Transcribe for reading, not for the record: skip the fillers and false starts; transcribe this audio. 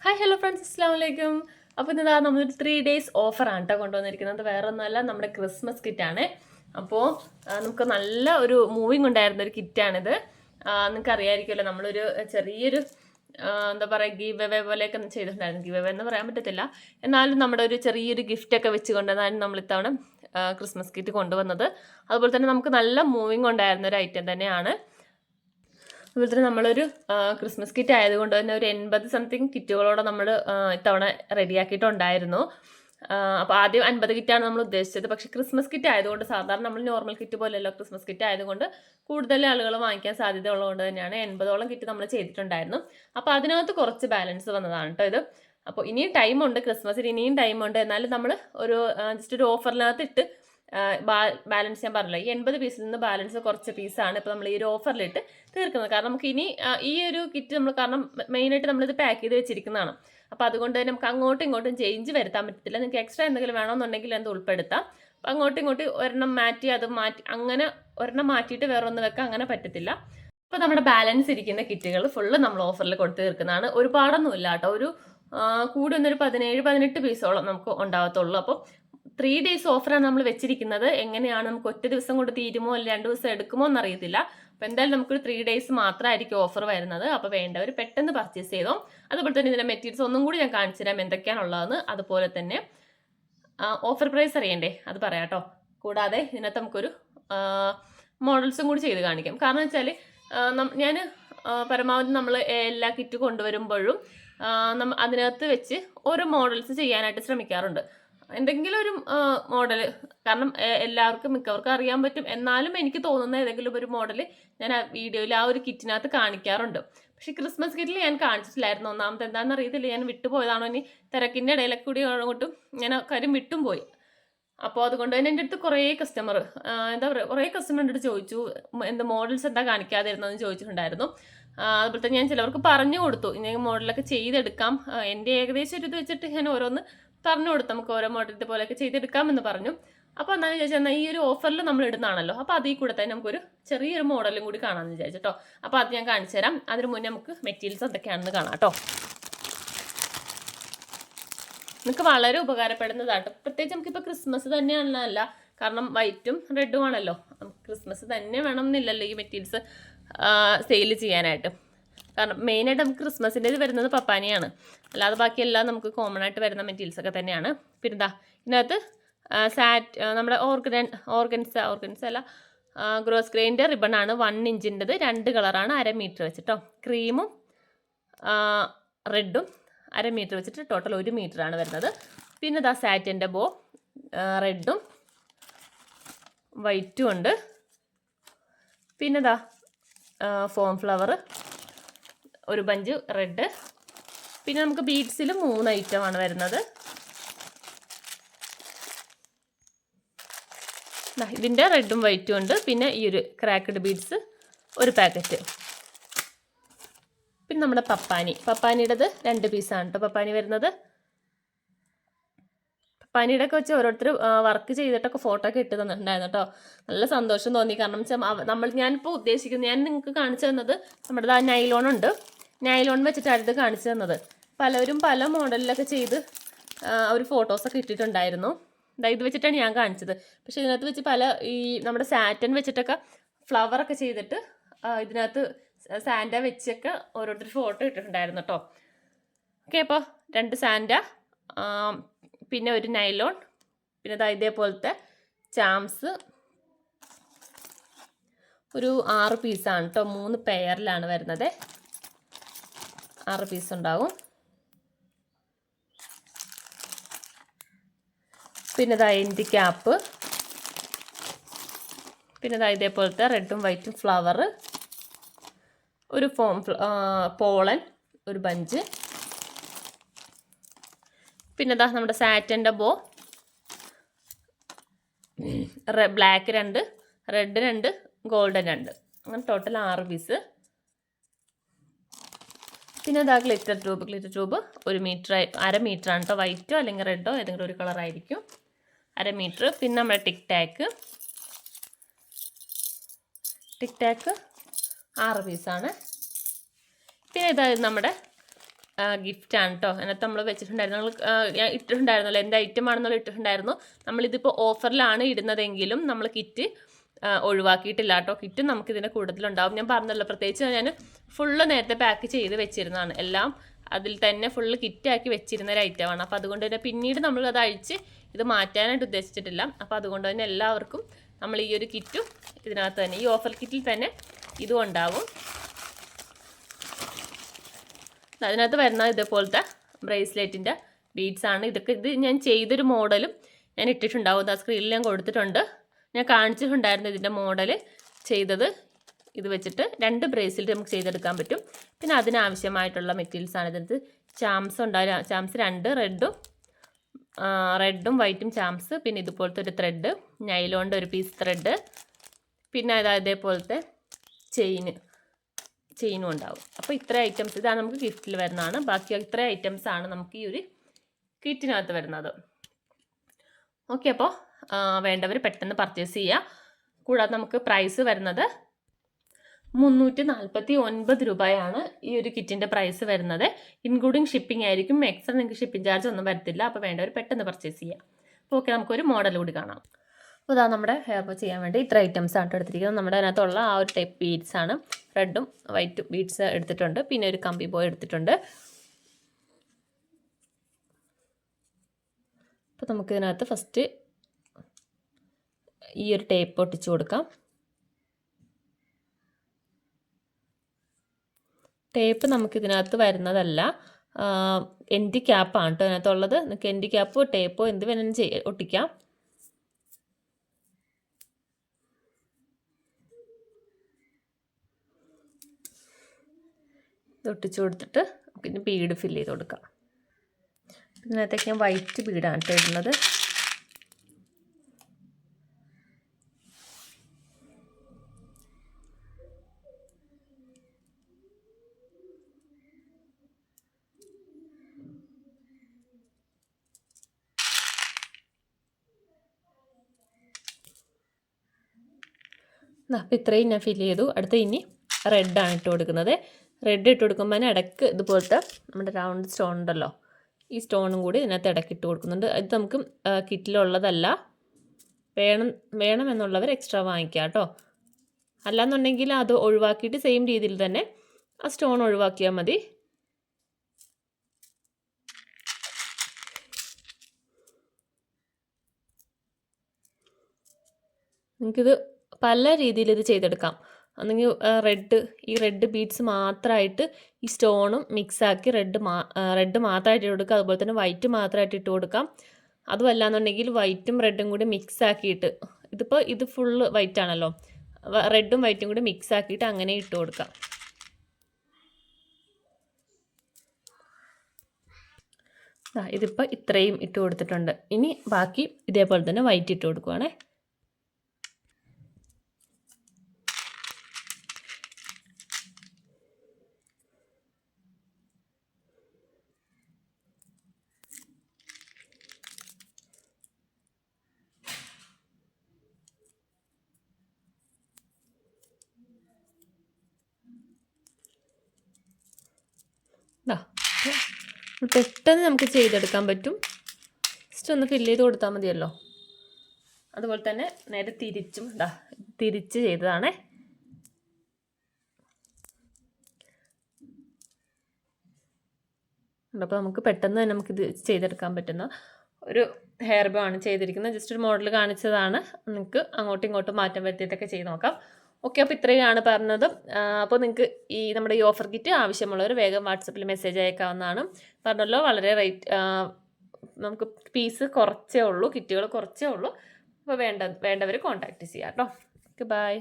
Hi hello friends, അസ്സാം വലൈക്കും. അപ്പോൾ ഇതാ നമ്മളൊരു 3 days ഓഫറാണ് കേട്ടോ കൊണ്ടുവന്നിരിക്കുന്നത്. വേറെ ഒന്നുമല്ല, നമ്മുടെ ക്രിസ്മസ് കിറ്റാണ്. അപ്പോൾ നമുക്ക് നല്ല ഒരു മൂവിങ് ഉണ്ടായിരുന്ന ഒരു കിറ്റാണിത്. നിങ്ങൾക്ക് അറിയാമായിരിക്കുമല്ലോ, നമ്മളൊരു ചെറിയൊരു എന്താ പറയുക, ഗീവ് അവേ പോലെയൊക്കെ ചെയ്തിട്ടുണ്ടായിരുന്നു. ഗീവ് അവേ എന്ന് പറയാൻ പറ്റത്തില്ല, എന്നാലും നമ്മുടെ ഒരു ചെറിയൊരു ഗിഫ്റ്റൊക്കെ വെച്ചുകൊണ്ടാണ് നമ്മൾ ഇത്തവണ ക്രിസ്മസ് കിറ്റ് കൊണ്ടുവന്നത്. അതുപോലെ തന്നെ നമുക്ക് നല്ല മൂവിങ് ഉണ്ടായിരുന്ന ഒരു ഐറ്റം തന്നെയാണ്. അതുപോലെ തന്നെ നമ്മളൊരു ക്രിസ്മസ് കിറ്റ് ആയതുകൊണ്ട് തന്നെ ഒരു 80 സംതിങ് കിറ്റുകളോടെ നമ്മൾ ഇത്തവണ റെഡിയാക്കിയിട്ടുണ്ടായിരുന്നു. അപ്പോൾ ആദ്യം 50 കിറ്റാണ് നമ്മൾ ഉദ്ദേശിച്ചത്. പക്ഷേ ക്രിസ്മസ് കിറ്റ് ആയതുകൊണ്ട്, സാധാരണ നമ്മൾ നോർമൽ കിറ്റ് പോലെയല്ല, ക്രിസ്മസ് കിറ്റ് ആയതുകൊണ്ട് കൂടുതൽ ആളുകൾ വാങ്ങിക്കാൻ സാധ്യത ഉള്ളതുകൊണ്ട് തന്നെയാണ് 80ഓളം കിറ്റ് നമ്മൾ ചെയ്തിട്ടുണ്ടായിരുന്നു. അപ്പോൾ അതിനകത്ത് കുറച്ച് ബാലൻസ് വന്നതാണ് കേട്ടോ ഇത്. അപ്പോൾ ഇനിയും ടൈമുണ്ട്, ക്രിസ്മസിന് ഇനിയും ടൈമുണ്ട്. എന്നാലും നമ്മൾ ഒരു ജസ്റ്റ് ഒരു ഓഫറിനകത്ത് ഇട്ട് ബാലൻസ് ഞാൻ പറഞ്ഞില്ല, ഈ 80 പീസിൽ നിന്ന് ബാലൻസ് കുറച്ച് പീസാണ് ഇപ്പോൾ നമ്മൾ ഈ ഒരു ഓഫറിലിട്ട് തീർക്കുന്നത്. കാരണം നമുക്ക് ഇനി ഈ ഒരു കിറ്റ് നമ്മൾ, കാരണം മെയിനായിട്ട് നമ്മളിത് പാക്ക് ചെയ്ത് വെച്ചിരിക്കുന്നതാണ്. അപ്പോൾ അതുകൊണ്ട് തന്നെ നമുക്ക് അങ്ങോട്ടും ഇങ്ങോട്ടും ചേഞ്ച് വരുത്താൻ പറ്റത്തില്ല. നിങ്ങൾക്ക് എക്സ്ട്രാ എന്തെങ്കിലും വേണമെന്നുണ്ടെങ്കിൽ എന്ത് ഉൾപ്പെടുത്താം. അപ്പോൾ അങ്ങോട്ടും ഇങ്ങോട്ടും ഒരെണ്ണം മാറ്റി അത് മാറ്റി, അങ്ങനെ ഒരെണ്ണം മാറ്റിയിട്ട് വേറെ ഒന്ന് വെക്കാം, അങ്ങനെ പറ്റത്തില്ല. അപ്പോൾ നമ്മുടെ ബാലൻസ് ഇരിക്കുന്ന കിറ്റുകൾ ഫുള്ള് നമ്മൾ ഓഫറിൽ കൊടുത്ത് തീർക്കുന്നതാണ്. ഒരുപാടൊന്നുമില്ല കേട്ടോ, ഒരു കൂടി ഒന്നൊരു 17-18 പീസോളം നമുക്ക് ഉണ്ടാകത്തുള്ളൂ. അപ്പോൾ 3 days ഓഫറാണ് നമ്മൾ വെച്ചിരിക്കുന്നത്. എങ്ങനെയാണ് നമുക്ക് ഒറ്റ ദിവസം കൊണ്ട് തീരുമോ അല്ലെങ്കിൽ 2 ദിവസം എടുക്കുമോ എന്നറിയത്തില്ല. അപ്പോൾ എന്തായാലും നമുക്കൊരു 3 days മാത്രമായിരിക്കും ഓഫർ വരുന്നത്. അപ്പോൾ വേണ്ടവർ പെട്ടെന്ന് പർച്ചേസ് ചെയ്തോ. അതുപോലെ തന്നെ ഇതിൻ്റെ മെറ്റീരിയൽസ് ഒന്നും കൂടി ഞാൻ കാണിച്ചു തരാം എന്തൊക്കെയാണുള്ളതെന്ന്. അതുപോലെ തന്നെ ഓഫർ പ്രൈസ് അറിയണ്ടേ, അത് പറയാം കേട്ടോ. കൂടാതെ ഇതിനകത്ത് നമുക്കൊരു മോഡൽസും കൂടി ചെയ്ത് കാണിക്കാം. കാരണം വെച്ചാൽ ഞാൻ പരമാവധി നമ്മൾ എല്ലാ കിറ്റ് കൊണ്ടുവരുമ്പോഴും അതിനകത്ത് വെച്ച് ഓരോ മോഡൽസ് ചെയ്യാനായിട്ട് ശ്രമിക്കാറുണ്ട്. എന്തെങ്കിലും ഒരു മോഡൽ, കാരണം എല്ലാവർക്കും മിക്കവർക്കും അറിയാൻ പറ്റും, എന്നാലും എനിക്ക് തോന്നുന്ന ഏതെങ്കിലും ഒരു മോഡൽ ഞാൻ ആ വീഡിയോയിൽ ആ ഒരു കിറ്റിനകത്ത് കാണിക്കാറുണ്ട്. പക്ഷെ ക്രിസ്മസ് കിറ്റിൽ ഞാൻ കാണിച്ചിട്ടില്ലായിരുന്നു. ഒന്നാമത്തെ എന്താണെന്ന് അറിയത്തില്ല, ഞാൻ വിട്ടുപോയതാണോ ഇനി തിരക്കിൻ്റെ ഇടയിലൊക്കെ കൂടി അങ്ങോട്ടും ഞാൻ കാര്യം വിട്ടും പോയി. അപ്പോൾ അതുകൊണ്ട് തന്നെ എൻ്റെ അടുത്ത് കുറേ കസ്റ്റമർ എന്താ പറയുക, കുറേ കസ്റ്റമറിൻ്റെ അടുത്ത് ചോദിച്ചു എന്താ മോഡൽസ് എന്താ കാണിക്കാതിരുന്നതെന്ന് ചോദിച്ചിട്ടുണ്ടായിരുന്നു. അതുപോലെ തന്നെ ഞാൻ ചിലവർക്ക് പറഞ്ഞു കൊടുത്തു, ഇനി മോഡലൊക്കെ ചെയ്തെടുക്കാം. എൻ്റെ ഏകദേശം ഒരു ഇത് വെച്ചിട്ട് ഞാൻ ഓരോന്ന് പറഞ്ഞു കൊടുത്തു, നമുക്ക് ഓരോ മോഡൽ ഇതുപോലെയൊക്കെ ചെയ്തെടുക്കാമെന്ന് പറഞ്ഞു. അപ്പോൾ എന്താണെന്ന് ചോദിച്ചാൽ, എന്നാൽ ഈ ഒരു ഓഫറിൽ നമ്മൾ ഇടുന്നതാണല്ലോ, അപ്പോൾ അതിൽ കൂടെ തന്നെ നമുക്കൊരു ചെറിയൊരു മോഡലും കൂടി കാണാമെന്ന് വിചാരിച്ചു കേട്ടോ. അപ്പോൾ അത് ഞാൻ കാണിച്ചു തരാം. അതിന് മുന്നേ നമുക്ക് മെറ്റീരിയൽസ് എന്തൊക്കെയാണെന്ന് കാണാം കേട്ടോ. നിങ്ങൾക്ക് വളരെ ഉപകാരപ്പെടുന്നതാട്ടോ. പ്രത്യേകിച്ച് നമുക്കിപ്പോൾ ക്രിസ്മസ് തന്നെയാണല്ല, കാരണം വൈറ്റും റെഡും ആണല്ലോ. ക്രിസ്മസ് തന്നെ വേണം എന്നില്ലല്ലോ ഈ മെറ്റീരിയൽസ് സെയിൽ ചെയ്യാനായിട്ട്. കാരണം മെയിനായിട്ട് നമുക്ക് ക്രിസ്മസിൻ്റെ ഇത് വരുന്നത് പപ്പാനിയാണ്, അല്ലാതെ ബാക്കിയെല്ലാം നമുക്ക് കോമൺ ആയിട്ട് വരുന്ന മെറ്റീരിയൽസ് ഒക്കെ തന്നെയാണ്. പിന്നെ ഇതാ ഇതിനകത്ത് നമ്മുടെ ഓർഗൻസ് അല്ല, ഗ്രോസ് ഗ്രെയിൻ്റെ റിബണാണ് 1 ഇഞ്ചിൻ്റെത്. 2 കളറാണ്, 1/2 മീറ്റർ വെച്ചിട്ടോ. ക്രീമും റെഡും 1/2 മീറ്റർ വെച്ചിട്ട് ടോട്ടൽ 1 മീറ്ററാണ് വരുന്നത്. പിന്നെ ഇതാ സാറ്റിൻ്റെ ബോ, റെഡും വൈറ്റും ഉണ്ട്. പിന്നെ ഇതാ ഫോം ഫ്ലവർ, ഒരു ബഞ്ച് റെഡ്. പിന്നെ നമുക്ക് ബീഡ്സിൽ 3 ഐറ്റമാണ് വരുന്നത്. ഇതിൻ്റെ റെഡും വൈറ്റും ഉണ്ട്. പിന്നെ ഈ ഒരു ക്രാക്കഡ് ബീഡ്സ് ഒരു പാക്കറ്റ്. പിന്നെ നമ്മുടെ പപ്പാനിയുടേത് 2 പീസാണ് കേട്ടോ പപ്പാനി വരുന്നത്. പപ്പാനിയുടെ ഒക്കെ വെച്ച് ഓരോരുത്തർ വർക്ക് ചെയ്തിട്ടൊക്കെ ഫോട്ടോ ഒക്കെ ഇട്ട് തന്നിട്ടുണ്ടായിരുന്നു കേട്ടോ. നല്ല സന്തോഷം തോന്നി. കാരണം വെച്ചാൽ ഞാനിപ്പോൾ ഉദ്ദേശിക്കുന്നത്, ഞാൻ നിങ്ങൾക്ക് കാണിച്ചു തന്നത് നമ്മുടെ നൈലോൺ ഉണ്ട്, നൈലോൺ വെച്ചിട്ടാണ് ഇത് കാണിച്ചു തന്നത്. പലരും പല മോഡലിലൊക്കെ ചെയ്ത് അവർ ഫോട്ടോസൊക്കെ ഇട്ടിട്ടുണ്ടായിരുന്നു. ഇത് വെച്ചിട്ടാണ് ഞാൻ കാണിച്ചത്. പക്ഷേ ഇതിനകത്ത് വെച്ച് ഈ നമ്മുടെ സാറ്റൻ വെച്ചിട്ടൊക്കെ ഫ്ലവറൊക്കെ ചെയ്തിട്ട് ഇതിനകത്ത് സാൻഡ വെച്ചൊക്കെ ഓരോരുത്തർ ഫോട്ടോ ഇട്ടിട്ടുണ്ടായിരുന്നു കേട്ടോ. ഓക്കെ, അപ്പോൾ 2 സാൻഡ, പിന്നെ ഒരു നൈലോൺ, പിന്നെ ഇതേപോലത്തെ ചാംസ് ഒരു 6 പീസാണ് കേട്ടോ. 3 പെയറിലാണ് വരുന്നത്, 6 പീസ് ഉണ്ടാവും. പിന്നെ എൻഡ് ക്യാപ്പ്, പിന്നെ ഇതേപോലത്തെ റെഡും വൈറ്റും ഫ്ലവർ, ഒരു പോളൻ, ഒരു ബഞ്ച്. പിന്നെ നമ്മുടെ സാറ്റൻ്റെ ബോ, ബ്ലാക്ക് 2, റെഡ് 2, ഗോൾഡൻ 2, അങ്ങനെ ടോട്ടൽ 6 പീസ്. പിന്നെ ഗ്ലിറ്റർ ട്യൂബ് 1 മീറ്റർ, 1/2 മീറ്ററാണ് കേട്ടോ. വൈറ്റോ അല്ലെങ്കിൽ റെഡോ ഏതെങ്കിലും ഒരു കളറായിരിക്കും, 1/2 മീറ്റർ. പിന്നെ നമ്മുടെ ടിക് ടാക്ക് 6 പീസാണ്. പിന്നെ നമ്മുടെ ഗിഫ്റ്റാണ് കേട്ടോ. അതിനകത്ത് നമ്മൾ വെച്ചിട്ടുണ്ടായിരുന്നു, ഞാൻ ഇട്ടിട്ടുണ്ടായിരുന്നല്ലോ, എന്ത് ഐറ്റം ആണെന്നുള്ള ഇട്ടിട്ടുണ്ടായിരുന്നു. നമ്മളിതിപ്പോൾ ഓഫറിലാണ് ഇടുന്നതെങ്കിലും നമ്മൾ കിറ്റ് ഒഴിവാക്കിയിട്ടില്ല കേട്ടോ. കിറ്റും നമുക്കിതിൻ്റെ കൂടുതലുണ്ടാവും. ഞാൻ പറഞ്ഞല്ലോ, പ്രത്യേകിച്ച് ഞാൻ ഫുള്ള് നേരത്തെ പാക്ക് ചെയ്ത് വെച്ചിരുന്നതാണ്. എല്ലാം അതിൽ തന്നെ ഫുള്ള് കിറ്റാക്കി വെച്ചിരുന്ന ഒരു ഐറ്റമാണ്. അപ്പോൾ അതുകൊണ്ട് തന്നെ പിന്നീട് നമ്മളത് അഴിച്ച് ഇത് മാറ്റാനായിട്ട് ഉദ്ദേശിച്ചിട്ടില്ല. അപ്പോൾ അതുകൊണ്ട് തന്നെ എല്ലാവർക്കും നമ്മൾ ഈ ഒരു കിറ്റും ഇതിനകത്ത് തന്നെ, ഈ ഓഫർ കിറ്റിൽ തന്നെ ഇതും ഉണ്ടാവും. അതിനകത്ത് വരുന്ന ഇതേപോലത്തെ ബ്രേസ്ലെറ്റിൻ്റെ ബീഡ്സാണ്. ഇത് ഞാൻ ചെയ്തൊരു മോഡലും ഞാൻ ഇട്ടിട്ടുണ്ടാവും. ആ സ്ക്രീനിൽ ഞാൻ കൊടുത്തിട്ടുണ്ട്. ഞാൻ കാണിച്ചിട്ടുണ്ടായിരുന്നു ഇതിൻ്റെ മോഡൽ ചെയ്തത്. ഇത് വെച്ചിട്ട് 2 ബ്രേസ്ലെറ്റ് നമുക്ക് ചെയ്തെടുക്കാൻ പറ്റും. പിന്നെ അതിനാവശ്യമായിട്ടുള്ള മെറ്റീരിയൽസാണ് ഇതിനകത്ത്. ചാംസ് ഉണ്ടാവും, ചാംസ് 2 റെഡും വൈറ്റും ചാംസ്, പിന്നെ ഇതുപോലത്തെ ഒരു ത്രെഡ്, നൈലോണിൻ്റെ ഒരു പീസ് ത്രെഡ്, പിന്നെ ഇതേപോലത്തെ ചെയിനും ഉണ്ടാവും. അപ്പോൾ ഇത്ര ഐറ്റംസ് ഇതാണ് നമുക്ക് ഗിഫ്റ്റിൽ വരുന്നതാണ്. ബാക്കി ഇത്ര ഐറ്റംസാണ് നമുക്ക് ഈ ഒരു കിറ്റിനകത്ത് വരുന്നത്. ഓക്കെ, അപ്പോൾ വേണ്ടവർ പെട്ടെന്ന് പർച്ചേസ് ചെയ്യുക. കൂടാതെ നമുക്ക് പ്രൈസ് വരുന്നത് 349 രൂപയാണ് ഈ ഒരു കിറ്റിൻ്റെ പ്രൈസ് വരുന്നത്. ഇൻക്ലൂഡിങ് ഷിപ്പിംഗ് ആയിരിക്കും. എക്സ്ട്രാ നിങ്ങൾക്ക് ഷിപ്പിംഗ് ചാർജ് ഒന്നും വരത്തില്ല. അപ്പോൾ വേണ്ടവർ പെട്ടെന്ന് പർച്ചേസ് ചെയ്യുക. അപ്പോൾ ഓക്കെ, നമുക്കൊരു മോഡൽ കൂടി കാണാം. അപ്പോൾ ഇതാ നമ്മുടെ ഹെയർ ബോ ചെയ്യാൻ വേണ്ടി ഇത്ര ഐറ്റംസ് ആണ് എടുത്തിരിക്കുന്നത്. നമ്മുടെ അതിനകത്തുള്ള ആ ഒരു ടൈപ്പ് ബീഡ്സ് ആണ്. റെഡും വൈറ്റും ബീഡ്സ് എടുത്തിട്ടുണ്ട്. പിന്നെ ഒരു കമ്പി ബോ എടുത്തിട്ടുണ്ട്. അപ്പോൾ നമുക്കിതിനകത്ത് ഫസ്റ്റ് ഈ ഒരു ടേപ്പ് ഒട്ടിച്ചു കൊടുക്കാം. ടേപ്പ് നമുക്കിതിനകത്ത് വരുന്നതല്ല, എൻഡ് ക്യാപ്പാണ് കേട്ടോ അതിനകത്തുള്ളത്. നിങ്ങൾക്ക് എൻഡ് ക്യാപ്പോ ടേപ്പോ എന്ത് വേണമെങ്കിലും ഒട്ടിക്കാം. ഇത് ഒട്ടിച്ചു കൊടുത്തിട്ട് പിന്നെ ബീഡ് ഫില്ല് ചെയ്ത് കൊടുക്കാം. ഇതിനകത്തേക്ക് ഞാൻ വൈറ്റ് ബീഡാണ് കേട്ടോ ഇടുന്നത്. അപ്പോൾ ഇത്രയും ഞാൻ ഫില്ല് ചെയ്തു. അടുത്ത ഇനി റെഡാണ് ഇട്ട് കൊടുക്കുന്നത്. റെഡ് ഇട്ട് കൊടുക്കുമ്പോൾ തന്നെ ഇടയ്ക്ക് ഇതുപോലത്തെ നമ്മുടെ റൗണ്ട് സ്റ്റോൺ ഉണ്ടല്ലോ, ഈ സ്റ്റോണും കൂടി ഇതിനകത്ത് ഇടയ്ക്ക് ഇട്ട് കൊടുക്കുന്നുണ്ട്. ഇത് നമുക്ക് കിറ്റിലുള്ളതല്ല, വേണമെന്നുള്ളവർ എക്സ്ട്രാ വാങ്ങിക്കുക കേട്ടോ. അല്ലാന്നുണ്ടെങ്കിൽ അത് ഒഴിവാക്കിയിട്ട് സെയിം രീതിയിൽ തന്നെ ആ സ്റ്റോൺ ഒഴിവാക്കിയാൽ മതി. നിങ്ങൾക്കിത് പല രീതിയിൽ ഇത് ചെയ്തെടുക്കാം. അല്ലെങ്കിൽ ഈ റെഡ് ബീഡ്സ് മാത്രമായിട്ട് ഈ സ്റ്റോണും മിക്സാക്കി റെഡ് മാത്രമായിട്ട് ഇട്ട് കൊടുക്കുക. അതുപോലെ തന്നെ വൈറ്റ് മാത്രമായിട്ട് ഇട്ട് കൊടുക്കാം. അതുമല്ല എന്നുണ്ടെങ്കിൽ വൈറ്റും റെഡും കൂടി മിക്സ് ആക്കിയിട്ട്, ഇതിപ്പോൾ ഇത് ഫുള്ള് വൈറ്റ് ആണല്ലോ, റെഡും വൈറ്റും കൂടി മിക്സ് ആക്കിയിട്ട് അങ്ങനെ ഇട്ട് കൊടുക്കാം. ഇതിപ്പോൾ ഇത്രയും ഇട്ട് കൊടുത്തിട്ടുണ്ട്. ഇനി ബാക്കി ഇതേപോലെ തന്നെ വൈറ്റ് ഇട്ട് കൊടുക്കുവാണേ. പെട്ടെന്ന് നമുക്ക് ചെയ്തെടുക്കാൻ പറ്റും. ജസ്റ്റ് ഒന്ന് ഫില്ല് ചെയ്ത് കൊടുത്താൽ മതിയല്ലോ. അതുപോലെ തന്നെ നേരെ തിരിച്ച് ചെയ്തതാണേ. അപ്പോൾ നമുക്ക് പെട്ടെന്ന് തന്നെ നമുക്കിത് ചെയ്തെടുക്കാൻ പറ്റുന്ന ഒരു ഹെയർ ബോ ആണ് ചെയ്തിരിക്കുന്നത്. ജസ്റ്റ് ഒരു മോഡൽ കാണിച്ചതാണ്. നിങ്ങൾക്ക് അങ്ങോട്ടും ഇങ്ങോട്ടും മാറ്റം വരുത്തിയിട്ടൊക്കെ ചെയ്ത് നോക്കാം. ഓക്കെ, അപ്പോൾ ഇത്രയാണ് പറഞ്ഞത്. അപ്പോൾ നിങ്ങൾക്ക് നമ്മുടെ ഈ ഓഫർ കിറ്റ് ആവശ്യമുള്ളവർ വേഗം വാട്സപ്പിൽ മെസ്സേജ് അയക്കാവുന്നതാണ്. പറഞ്ഞല്ലോ, വളരെ നമുക്ക് പീസ് കുറച്ചേ ഉള്ളൂ, കിറ്റുകൾ കുറച്ചേ ഉള്ളൂ. അപ്പോൾ വേണ്ടവർ കോൺടാക്റ്റ് ചെയ്യാം കേട്ടോ. Okay, by.